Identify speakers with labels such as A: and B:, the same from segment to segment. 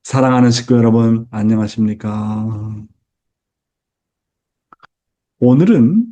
A: 사랑하는 식구 여러분, 안녕하십니까? 오늘은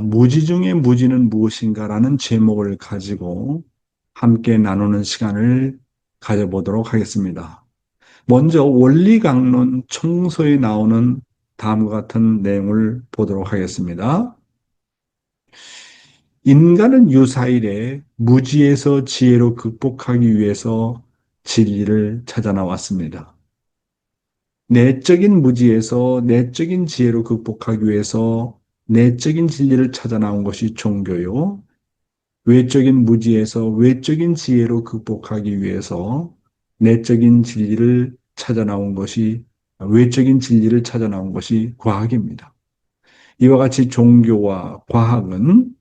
A: 무지 중에 무지는 무엇인가라는 제목을 가지고 함께 나누는 시간을 가져보도록 하겠습니다. 먼저 원리강론 청소에 나오는 다음과 같은 내용을 보도록 하겠습니다. 인간은 유사일에 무지에서 지혜로 극복하기 위해서 진리를 찾아 나왔습니다. 내적인 무지에서 내적인 지혜로 극복하기 위해서 내적인 진리를 찾아 나온 것이 종교요. 외적인 무지에서 외적인 지혜로 극복하기 위해서 내적인 진리를 찾아 나온 것이 외적인 진리를 찾아 나온 것이 과학입니다. 이와 같이 종교와 과학은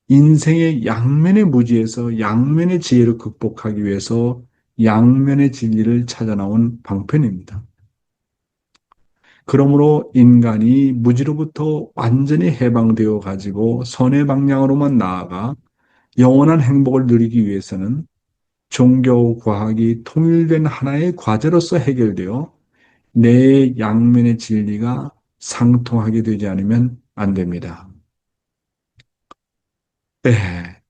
A: 인생의 양면의 무지에서 양면의 지혜로 극복하기 위해서 양면의 진리를 찾아 나온 방편입니다. 그러므로 인간이 무지로부터 완전히 해방되어 가지고 선의 방향으로만 나아가 영원한 행복을 누리기 위해서는 종교 과학이 통일된 하나의 과제로서 해결되어 내 양면의 진리가 상통하게 되지 않으면 안 됩니다. 네,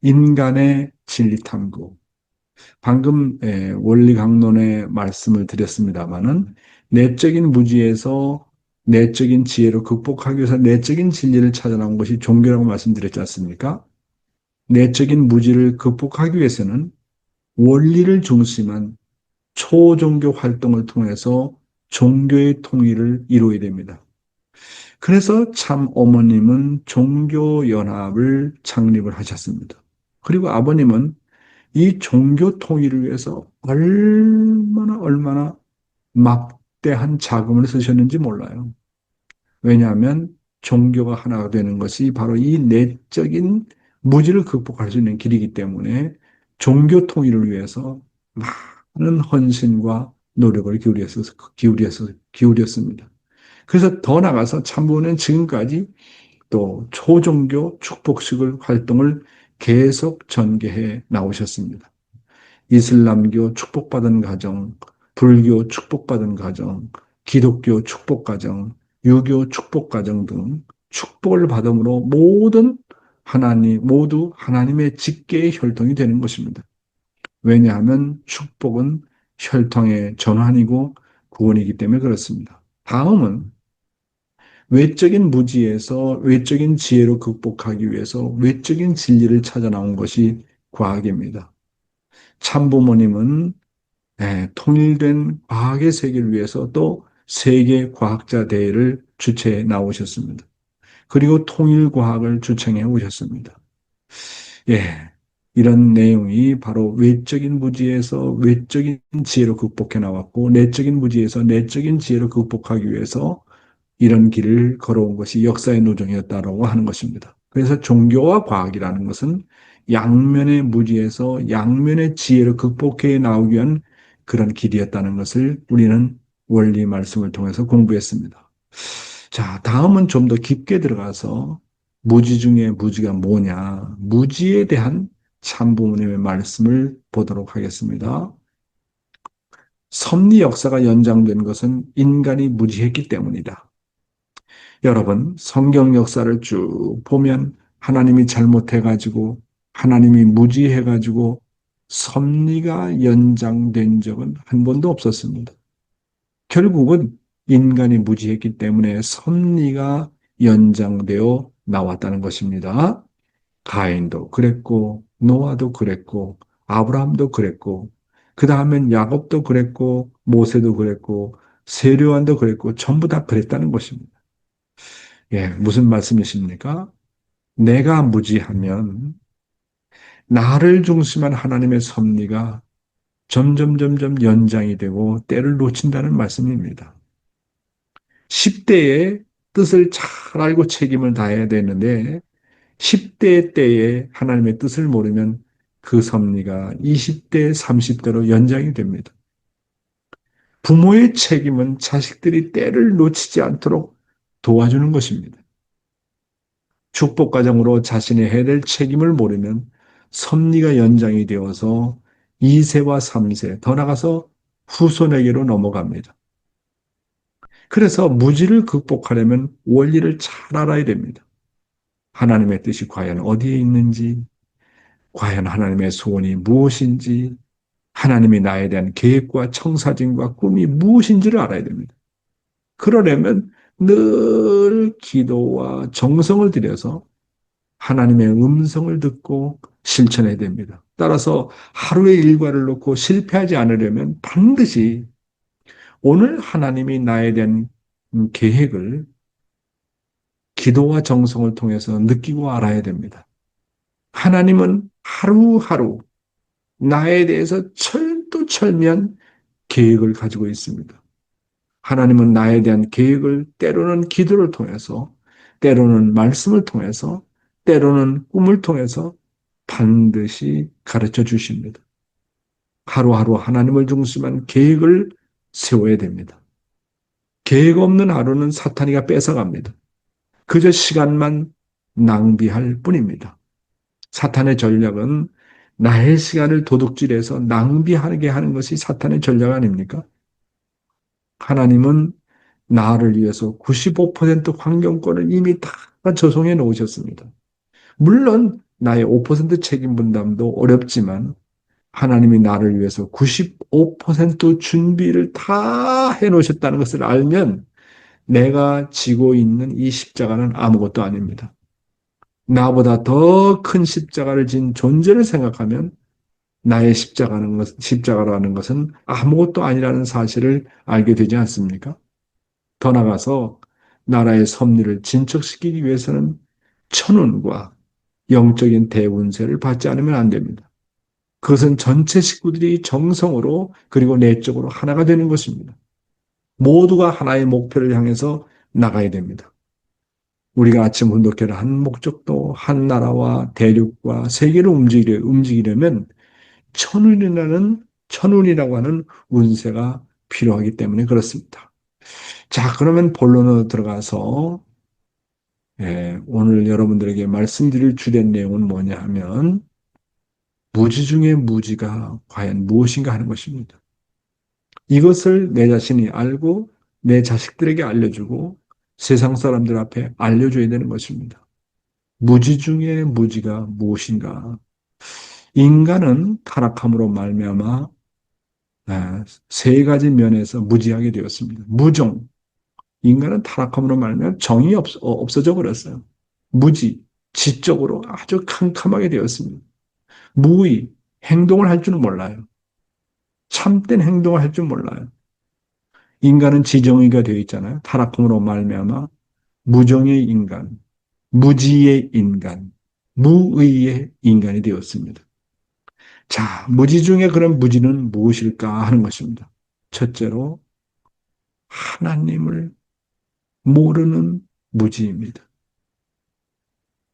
A: 인간의 진리 탐구. 방금 원리 강론의 말씀을 드렸습니다마는 내적인 무지에서 내적인 지혜로 극복하기 위해서 내적인 진리를 찾아 나온 것이 종교라고 말씀드렸지 않습니까? 내적인 무지를 극복하기 위해서는 원리를 중심한 초종교 활동을 통해서 종교의 통일을 이루어야 됩니다. 그래서 참 어머님은 종교연합을 창립을 하셨습니다. 그리고 아버님은 이 종교 통일을 위해서 얼마나 막대한 자금을 쓰셨는지 몰라요. 왜냐하면 종교가 하나가 되는 것이 바로 이 내적인 무지를 극복할 수 있는 길이기 때문에 종교 통일을 위해서 많은 헌신과 노력을 기울였습니다. 그래서 더 나아가서 참부는 지금까지 또 초종교 축복식을 활동을 계속 전개해 나오셨습니다. 이슬람교 축복받은 가정, 불교 축복받은 가정, 기독교 축복 가정, 유교 축복 가정 등 축복을 받음으로 모두 하나님의 직계의 혈통이 되는 것입니다. 왜냐하면 축복은 혈통의 전환이고 구원이기 때문에 그렇습니다. 다음은 외적인 무지에서 외적인 지혜로 극복하기 위해서 외적인 진리를 찾아 나온 것이 과학입니다. 참부모님은 통일된 과학의 세계를 위해서 또 세계 과학자 대회를 주최해 나오셨습니다. 그리고 통일과학을 주창해 오셨습니다. 예, 이런 내용이 바로 외적인 무지에서 외적인 지혜로 극복해 나왔고 내적인 무지에서 내적인 지혜로 극복하기 위해서 이런 길을 걸어온 것이 역사의 노정이었다라고 하는 것입니다. 그래서 종교와 과학이라는 것은 양면의 무지에서 양면의 지혜를 극복해 나오기 위한 그런 길이었다는 것을 우리는 원리 말씀을 통해서 공부했습니다. 자, 다음은 좀 더 깊게 들어가서 무지 중에 무지가 뭐냐, 무지에 대한 참부모님의 말씀을 보도록 하겠습니다. 섭리 역사가 연장된 것은 인간이 무지했기 때문이다. 여러분, 성경 역사를 쭉 보면 하나님이 잘못해가지고, 하나님이 무지해가지고, 섭리가 연장된 적은 한 번도 없었습니다. 결국은 인간이 무지했기 때문에 섭리가 연장되어 나왔다는 것입니다. 가인도 그랬고, 노아도 그랬고, 아브라함도 그랬고, 그 다음엔 야곱도 그랬고, 모세도 그랬고, 세례요한도 그랬고, 전부 다 그랬다는 것입니다. 예, 무슨 말씀이십니까? 내가 무지하면 나를 중심한 하나님의 섭리가 점점 연장이 되고 때를 놓친다는 말씀입니다. 10대의 뜻을 잘 알고 책임을 다해야 되는데 10대 때에 하나님의 뜻을 모르면 그 섭리가 20대, 30대로 연장이 됩니다. 부모의 책임은 자식들이 때를 놓치지 않도록 도와주는 것입니다. 축복 과정으로 자신이 해야 될 책임을 모르면 섭리가 연장이 되어서 2세와 3세, 더 나가서 후손에게로 넘어갑니다. 그래서 무지를 극복하려면 원리를 잘 알아야 됩니다. 하나님의 뜻이 과연 어디에 있는지, 과연 하나님의 소원이 무엇인지, 하나님이 나에 대한 계획과 청사진과 꿈이 무엇인지를 알아야 됩니다. 그러려면 늘 기도와 정성을 들여서 하나님의 음성을 듣고 실천해야 됩니다. 따라서 하루의 일과를 놓고 실패하지 않으려면 반드시 오늘 하나님이 나에 대한 계획을 기도와 정성을 통해서 느끼고 알아야 됩니다. 하나님은 하루하루 나에 대해서 철두철미한 계획을 가지고 있습니다. 하나님은 나에 대한 계획을 때로는 기도를 통해서, 때로는 말씀을 통해서, 때로는 꿈을 통해서 반드시 가르쳐 주십니다. 하루하루 하나님을 중심한 계획을 세워야 됩니다. 계획 없는 하루는 사탄이가 뺏어갑니다. 그저 시간만 낭비할 뿐입니다. 사탄의 전략은 나의 시간을 도둑질해서 낭비하게 하는 것이 사탄의 전략 아닙니까? 하나님은 나를 위해서 95% 환경권을 이미 다 조성해 놓으셨습니다. 물론 나의 5% 책임 분담도 어렵지만 하나님이 나를 위해서 95% 준비를 다 해 놓으셨다는 것을 알면 내가 지고 있는 이 십자가는 아무것도 아닙니다. 나보다 더 큰 십자가를 진 존재를 생각하면 나의 십자가라는 것은 아무것도 아니라는 사실을 알게 되지 않습니까? 더 나아가서 나라의 섭리를 진척시키기 위해서는 천운과 영적인 대운세를 받지 않으면 안 됩니다. 그것은 전체 식구들이 정성으로 그리고 내적으로 하나가 되는 것입니다. 모두가 하나의 목표를 향해서 나가야 됩니다. 우리가 아침 훈독회를 한 목적도 한 나라와 대륙과 세계를 움직이려면 천운이라고 하는 운세가 필요하기 때문에 그렇습니다. 자, 그러면 본론으로 들어가서 오늘 여러분들에게 말씀드릴 주된 내용은 뭐냐 하면 무지 중에 무지가 과연 무엇인가 하는 것입니다. 이것을 내 자신이 알고 내 자식들에게 알려주고 세상 사람들 앞에 알려줘야 되는 것입니다. 무지 중에 무지가 무엇인가? 인간은 타락함으로 말미암아 세 가지 면에서 무지하게 되었습니다. 무정, 인간은 타락함으로 말미암아 정이 없어져 버렸어요. 무지, 지적으로 아주 캄캄하게 되었습니다. 무의, 행동을 할 줄은 몰라요. 참된 행동을 할 줄 몰라요. 인간은 지정의가 되어 있잖아요. 타락함으로 말미암아 무정의 인간, 무지의 인간, 무의의 인간이 되었습니다. 자, 무지 중에 그런 무지는 무엇일까 하는 것입니다. 첫째로 하나님을 모르는 무지입니다.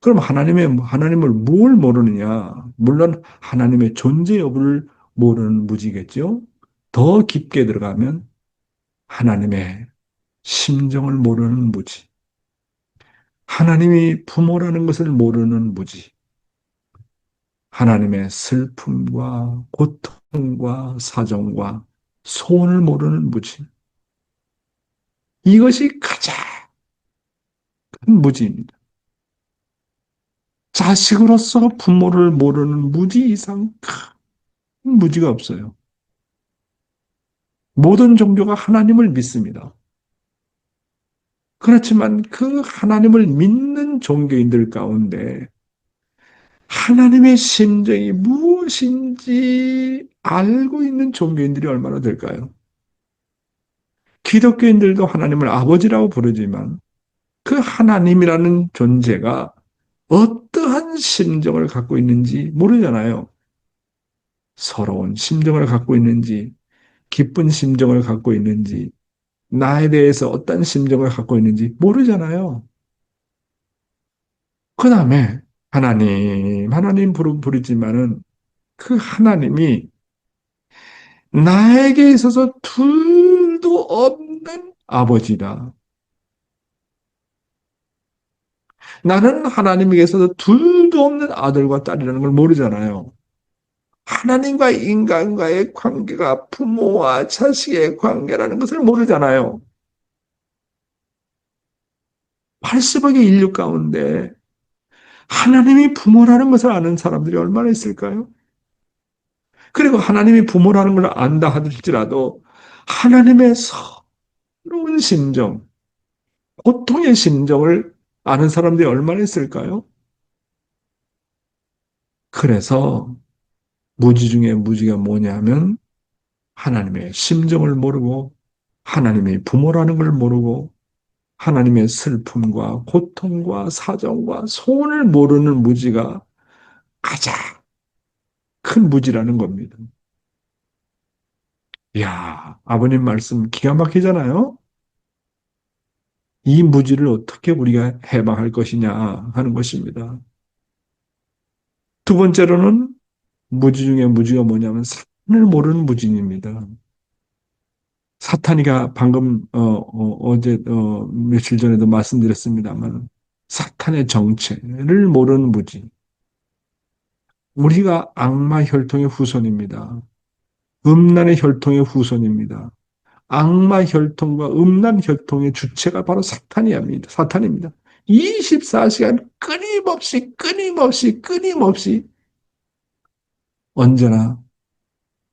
A: 그럼 하나님을 뭘 모르느냐? 물론 하나님의 존재 여부를 모르는 무지겠죠? 더 깊게 들어가면 하나님의 심정을 모르는 무지. 하나님이 부모라는 것을 모르는 무지. 하나님의 슬픔과 고통과 사정과 소원을 모르는 무지. 이것이 가장 큰 무지입니다. 자식으로서 부모를 모르는 무지 이상 큰 무지가 없어요. 모든 종교가 하나님을 믿습니다. 그렇지만 그 하나님을 믿는 종교인들 가운데 하나님의 심정이 무엇인지 알고 있는 종교인들이 얼마나 될까요? 기독교인들도 하나님을 아버지라고 부르지만 그 하나님이라는 존재가 어떠한 심정을 갖고 있는지 모르잖아요. 서러운 심정을 갖고 있는지, 기쁜 심정을 갖고 있는지, 나에 대해서 어떤 심정을 갖고 있는지 모르잖아요. 그 다음에 하나님 부르지만은 그 하나님이 나에게 있어서 둘도 없는 아버지다. 나는 하나님에게 있어서 둘도 없는 아들과 딸이라는 걸 모르잖아요. 하나님과 인간과의 관계가 부모와 자식의 관계라는 것을 모르잖아요. 80억의 인류 가운데 하나님이 부모라는 것을 아는 사람들이 얼마나 있을까요? 그리고 하나님이 부모라는 걸 안다 하더라도 하나님의 서러운 심정, 고통의 심정을 아는 사람들이 얼마나 있을까요? 그래서 무지 중에 무지가 뭐냐면 하나님의 심정을 모르고 하나님의 부모라는 걸 모르고 하나님의 슬픔과 고통과 사정과 소원을 모르는 무지가 가장 큰 무지라는 겁니다. 이야, 아버님 말씀 기가 막히잖아요? 이 무지를 어떻게 우리가 해방할 것이냐 하는 것입니다. 두 번째로는 무지 중에 무지가 뭐냐면 사탄을 모르는 무지입니다. 사탄이가 방금 제 며칠 전에도 말씀드렸습니다만 사탄의 정체를 모르는 무지. 우리가 악마 혈통의 후손입니다. 음란의 혈통의 후손입니다. 악마 혈통과 음란 혈통의 주체가 바로 사탄이랍니다. 사탄입니다. 24시간 끊임없이 언제나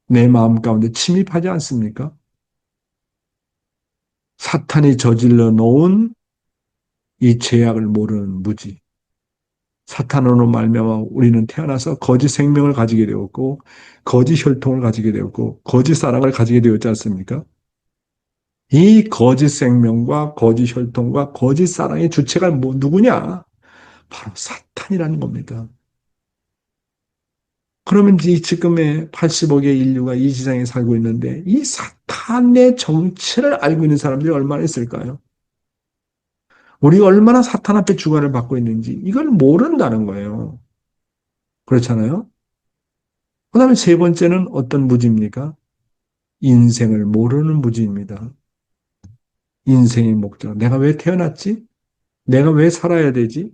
A: 내 마음 가운데 침입하지 않습니까? 사탄이 저질러 놓은 이 죄악을 모르는 무지. 사탄으로 말미암아 우리는 태어나서 거짓 생명을 가지게 되었고 거짓 혈통을 가지게 되었고 거짓 사랑을 가지게 되었지 않습니까? 이 거짓 생명과 거짓 혈통과 거짓 사랑의 주체가 누구냐? 바로 사탄이라는 겁니다. 그러면 이 지금의 80억의 인류가 이 지상에 살고 있는데 이 사탄의 정체를 알고 있는 사람들이 얼마나 있을까요? 우리가 얼마나 사탄 앞에 주관을 받고 있는지 이걸 모른다는 거예요. 그렇잖아요? 그 다음에 세 번째는 어떤 무지입니까? 인생을 모르는 무지입니다. 인생의 목적. 내가 왜 태어났지? 내가 왜 살아야 되지?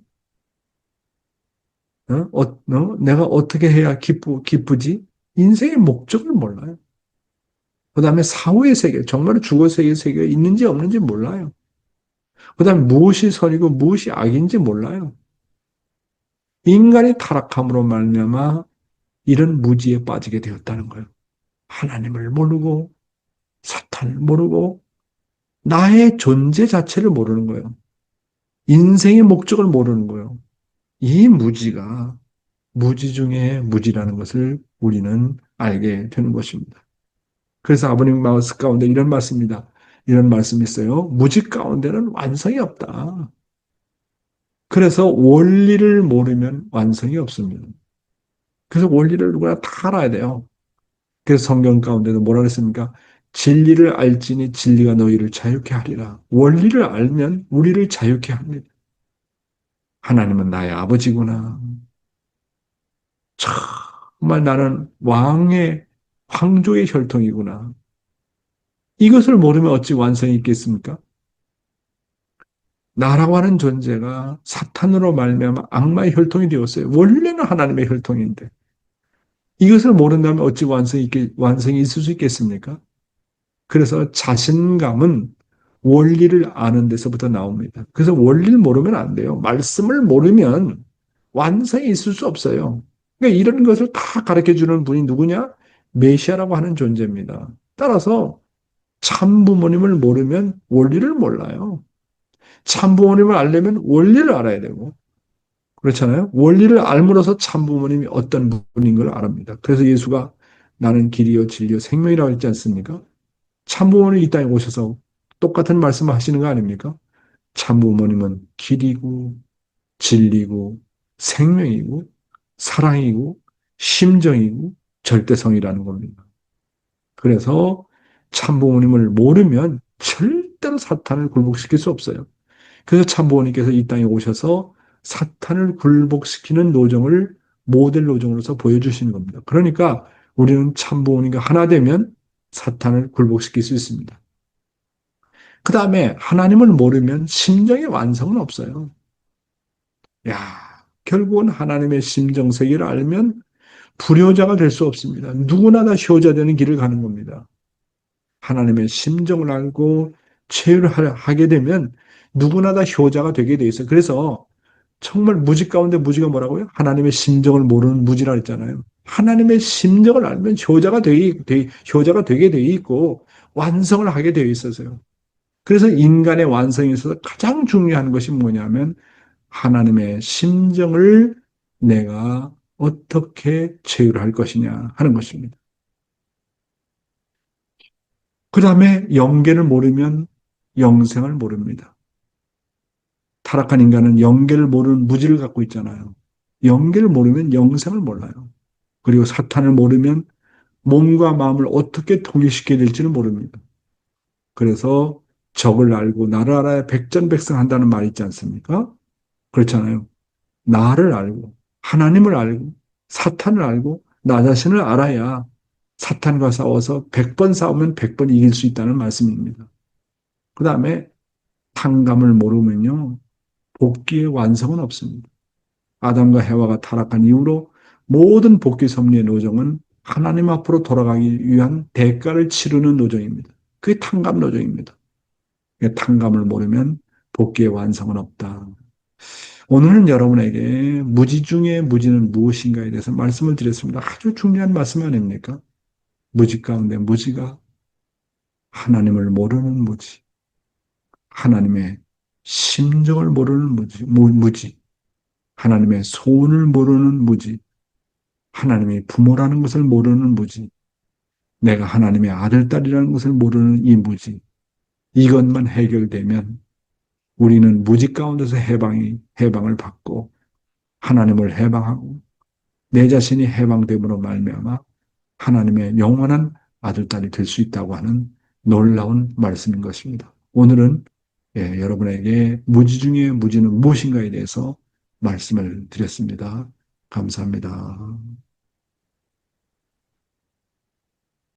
A: 내가 어떻게 해야 기쁘지? 인생의 목적을 몰라요. 그 다음에 사후의 세계, 정말 죽어서의 세계가 있는지 없는지 몰라요. 그 다음에 무엇이 선이고 무엇이 악인지 몰라요. 인간이 타락함으로 말미암아 이런 무지에 빠지게 되었다는 거예요. 하나님을 모르고 사탄을 모르고 나의 존재 자체를 모르는 거예요. 인생의 목적을 모르는 거예요. 이 무지가 무지 중에 무지라는 것을 우리는 알게 되는 것입니다. 그래서 아버님 마우스 가운데 이런 말씀입니다. 이런 말씀이 있어요. 무지 가운데는 완성이 없다. 그래서 원리를 모르면 완성이 없습니다. 그래서 원리를 누구나 다 알아야 돼요. 그래서 성경 가운데도 뭐라 그랬습니까? 진리를 알지니 진리가 너희를 자유케 하리라. 원리를 알면 우리를 자유케 합니다. 하나님은 나의 아버지구나. 정말 나는 황조의 혈통이구나. 이것을 모르면 어찌 완성이 있겠습니까? 나라고 하는 존재가 사탄으로 말미암아 악마의 혈통이 되었어요. 원래는 하나님의 혈통인데 이것을 모른다면 어찌 완성이 있을 수 있겠습니까? 그래서 자신감은 원리를 아는 데서부터 나옵니다. 그래서 원리를 모르면 안 돼요. 말씀을 모르면 완성이 있을 수 없어요. 그러니까 이런 것을 다 가르쳐 주는 분이 누구냐? 메시아라고 하는 존재입니다. 따라서 참부모님을 모르면 원리를 몰라요. 참부모님을 알려면 원리를 알아야 되고, 그렇잖아요. 원리를 알므로써 참부모님이 어떤 분인 걸 알합니다. 그래서 예수가 나는 길이요 진리요 생명이라고 했지 않습니까? 참부모님이 이 땅에 오셔서 똑같은 말씀을 하시는 거 아닙니까? 참부모님은 길이고 진리고 생명이고 사랑이고 심정이고 절대성이라는 겁니다. 그래서 참부모님을 모르면 절대로 사탄을 굴복시킬 수 없어요. 그래서 참부모님께서 이 땅에 오셔서 사탄을 굴복시키는 노정을 모델 노정으로서 보여주시는 겁니다. 그러니까 우리는 참부모님과 하나 되면 사탄을 굴복시킬 수 있습니다. 그 다음에 하나님을 모르면 심정의 완성은 없어요. 야, 결국은 하나님의 심정 세계를 알면 불효자가 될 수 없습니다. 누구나 다 효자 되는 길을 가는 겁니다. 하나님의 심정을 알고 체휼하게 되면 누구나 다 효자가 되게 돼 있어요. 그래서 정말 무지 가운데 무지가 뭐라고요? 하나님의 심정을 모르는 무지라 했잖아요. 하나님의 심정을 알면 효자가 되게 돼 있고 완성을 하게 되어 있어서요. 그래서 인간의 완성에 있어서 가장 중요한 것이 뭐냐면 하나님의 심정을 내가 어떻게 체휼할 것이냐 하는 것입니다. 그 다음에 영계를 모르면 영생을 모릅니다. 타락한 인간은 영계를 모르는 무지를 갖고 있잖아요. 영계를 모르면 영생을 몰라요. 그리고 사탄을 모르면 몸과 마음을 어떻게 통일시켜야 될지를 모릅니다. 그래서 적을 알고 나를 알아야 백전백승한다는 말이 있지 않습니까? 그렇잖아요. 나를 알고 하나님을 알고 사탄을 알고 나 자신을 알아야 사탄과 싸워서 100번 싸우면 100번 이길 수 있다는 말씀입니다. 그 다음에 탕감을 모르면요. 복귀의 완성은 없습니다. 아담과 해와가 타락한 이후로 모든 복귀 섭리의 노정은 하나님 앞으로 돌아가기 위한 대가를 치르는 노정입니다. 그게 탕감 노정입니다. 탕감을 모르면 복귀의 완성은 없다. 오늘은 여러분에게 무지 중에 무지는 무엇인가에 대해서 말씀을 드렸습니다. 아주 중요한 말씀 아닙니까? 무지 가운데 무지가 하나님을 모르는 무지, 하나님의 심정을 모르는 무지, 하나님의 소원을 모르는 무지, 하나님이 부모라는 것을 모르는 무지, 내가 하나님의 아들, 딸이라는 것을 모르는 이 무지, 이것만 해결되면 우리는 무지 가운데서 해방을 받고 하나님을 해방하고 내 자신이 해방됨으로 말미암아 하나님의 영원한 아들, 딸이 될 수 있다고 하는 놀라운 말씀인 것입니다. 오늘은 여러분에게 무지 중에 무지는 무엇인가에 대해서 말씀을 드렸습니다. 감사합니다.